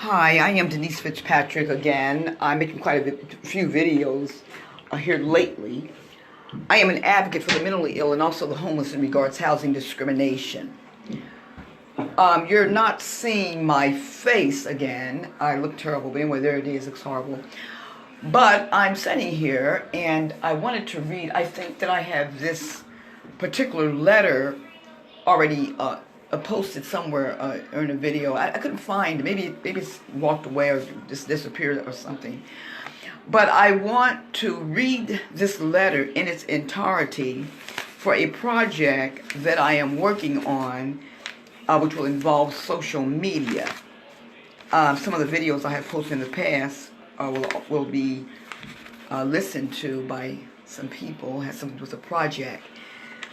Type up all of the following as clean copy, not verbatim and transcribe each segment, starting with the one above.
Hi, I am Denise Fitzpatrick again. I'm making quite a few videos here lately. I am an advocate for the mentally ill and also the homeless in regards to housing discrimination. You're not seeing my face again. I look terrible, but anyway, there it is. It looks horrible. But I'm sitting here and I wanted to read. I think that I have this particular letter already posted somewhere in a video. I couldn't find it. Maybe it's walked away or just disappeared or something. But I want to read this letter in its entirety for a project that I am working on, which will involve social media. Some of the videos I have posted in the past will be listened to by some people, has something to do with the project.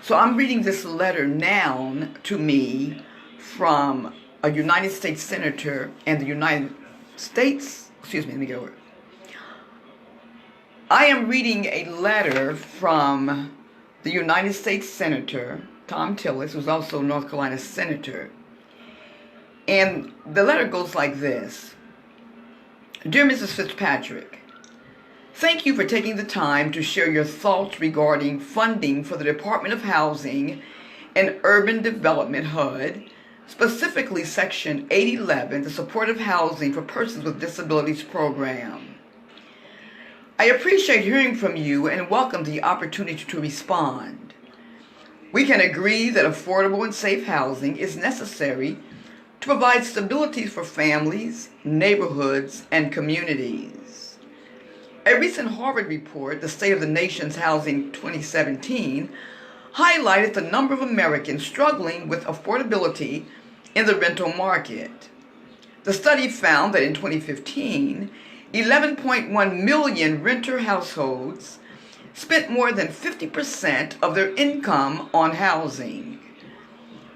So I'm reading this letter now to me from a United States Senator and the United States, let me get over it. I am reading a letter from the United States Senator, Thom Tillis, who's also a North Carolina Senator. And the letter goes like this. Dear Mrs. Fitzpatrick, thank you for taking the time to share your thoughts regarding funding for the Department of Housing and Urban Development HUD, specifically Section 811, the Supportive Housing for Persons with Disabilities program. I appreciate hearing from you and welcome the opportunity to respond. We can agree that affordable and safe housing is necessary to provide stability for families, neighborhoods, and communities. A recent Harvard report, The State of the Nation's Housing 2017, highlighted the number of Americans struggling with affordability in the rental market. The study found that in 2015, 11.1 million renter households spent more than 50% of their income on housing.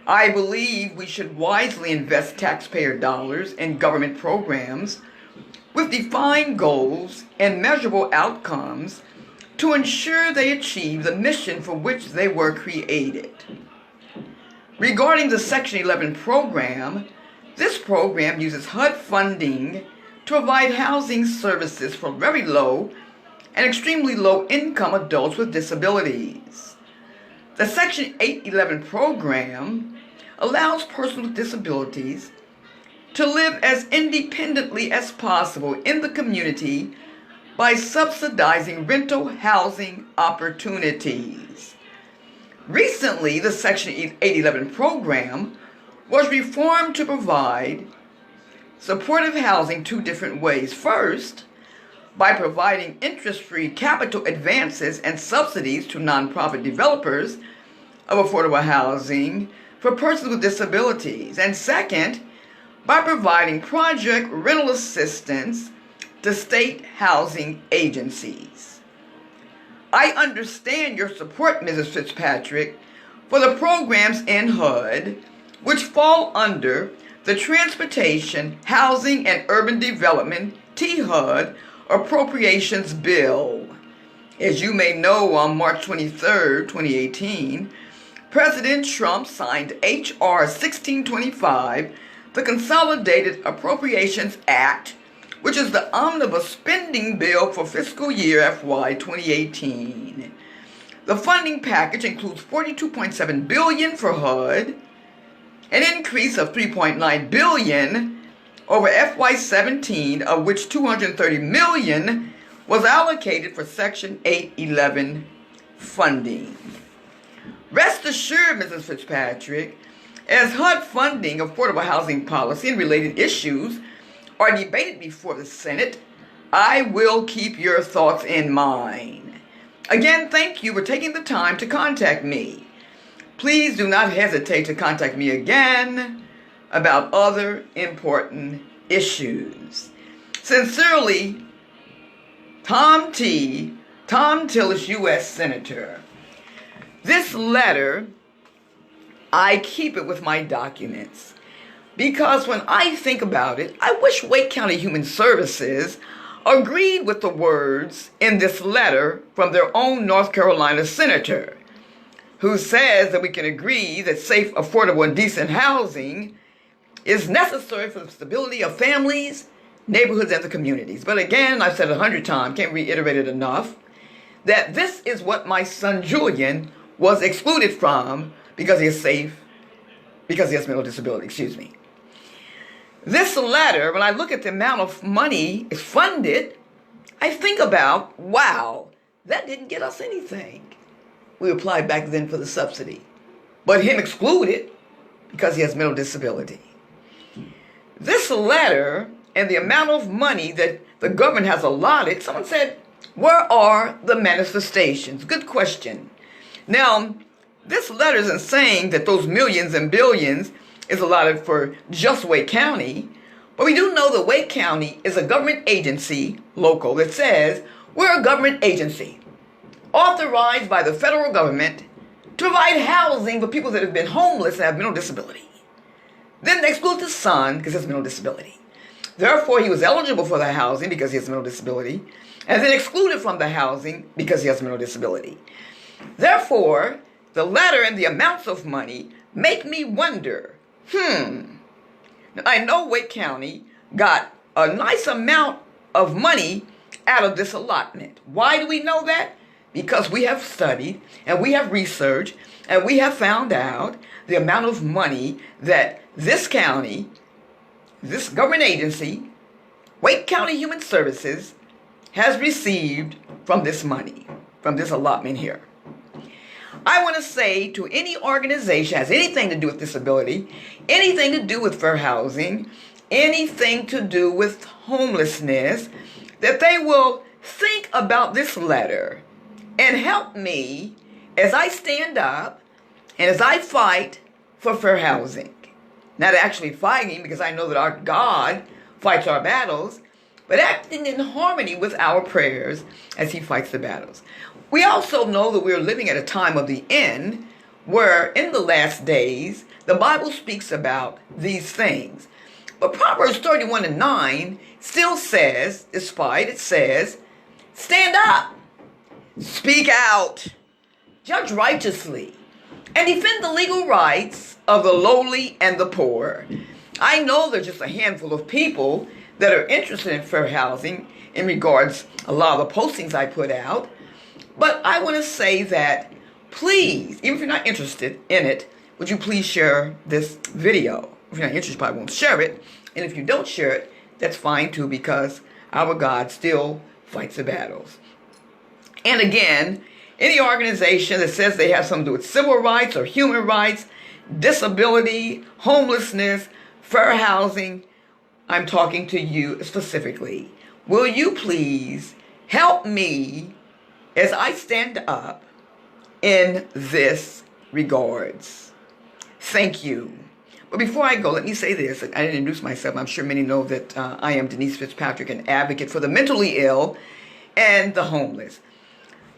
I believe we should wisely invest taxpayer dollars in government programs with defined goals and measurable outcomes to ensure they achieve the mission for which they were created. Regarding the Section 11 program, this program uses HUD funding to provide housing services for very low and extremely low income adults with disabilities. The Section 811 program allows persons with disabilities to live as independently as possible in the community by subsidizing rental housing opportunities. Recently, the Section 811 program was reformed to provide supportive housing two different ways. First, by providing interest-free capital advances and subsidies to nonprofit developers of affordable housing for persons with disabilities. And second, by providing project rental assistance to state housing agencies. I understand your support, Mrs. Fitzpatrick, for the programs in HUD, which fall under the Transportation, Housing, and Urban Development, THUD, Appropriations Bill. As you may know, on March 23, 2018, President Trump signed H.R. 1625, the Consolidated Appropriations Act, which is the omnibus spending bill for fiscal year FY 2018. The funding package includes $42.7 billion for HUD, an increase of $3.9 billion over FY 17, of which $230 million was allocated for Section 811 funding. Rest assured, Mrs. Fitzpatrick, as HUD funding, affordable housing policy, and related issues are debated before the Senate, I will keep your thoughts in mind. Again, thank you for taking the time to contact me. Please do not hesitate to contact me again about other important issues. Sincerely, Thom Tillis, U.S. Senator. This letter, I keep it with my documents because when I think about it, I wish Wake County Human Services agreed with the words in this letter from their own North Carolina senator, who says that we can agree that safe, affordable, and decent housing is necessary for the stability of families, neighborhoods, and the communities. But again, I've said it 100 times, can't reiterate it enough, that this is what my son Julian was excluded from because he is because he has mental disability, This letter, when I look at the amount of money is funded, I think about, wow, that didn't get us anything. We applied back then for the subsidy. But him excluded because he has mental disability. This letter and the amount of money that the government has allotted, someone said, where are the manifestations? Good question. Now, this letter isn't saying that those millions and billions is allotted for just Wake County, but we do know that Wake County is a government agency, local, that says we're a government agency authorized by the federal government to provide housing for people that have been homeless and have mental disability. Then they exclude the son because he has mental disability. Therefore, he was eligible for the housing because he has mental disability, and then excluded from the housing because he has mental disability. Therefore, the letter and the amounts of money make me wonder, I know Wake County got a nice amount of money out of this allotment. Why do we know that? Because we have studied and we have researched and we have found out the amount of money that this county, this government agency, Wake County Human Services, has received from this money, from this allotment here. I want to say to any organization that has anything to do with disability, anything to do with fair housing, anything to do with homelessness, that they will think about this letter and help me as I stand up and as I fight for fair housing. Not actually fighting, because I know that our God fights our battles, but acting in harmony with our prayers as he fights the battles. We also know that we're living at a time of the end where in the last days, the Bible speaks about these things. But Proverbs 31:9 still says, despite it says, stand up, speak out, judge righteously, and defend the legal rights of the lowly and the poor. I know there's just a handful of people that are interested in fair housing in regards a lot of the postings I put out. But I want to say that please, even if you're not interested in it, would you please share this video? If you're not interested, you probably won't share it. And if you don't share it, that's fine too, because our God still fights the battles. And again, any organization that says they have something to do with civil rights or human rights, disability, homelessness, fair housing, I'm talking to you specifically. Will you please help me as I stand up in this regards? Thank you. But before I go, let me say this. I didn't introduce myself. I'm sure many know that I am Denise Fitzpatrick, an advocate for the mentally ill and the homeless.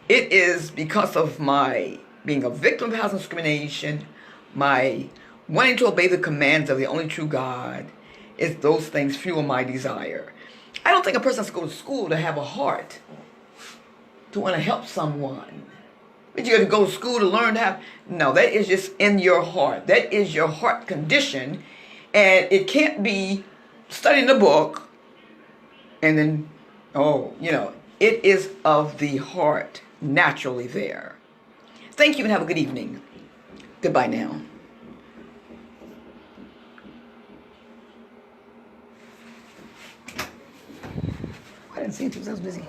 It is because of my being a victim of housing discrimination, my wanting to obey the commands of the only true God, is those things fuel my desire. I don't think a person has to go to school to have a heart to want to help someone. But you got to go to school to learn to have. No, that is just in your heart. That is your heart condition. And it can't be studying the book and then, it is of the heart naturally there. Thank you and have a good evening. Goodbye now. I didn't see it because I was busy.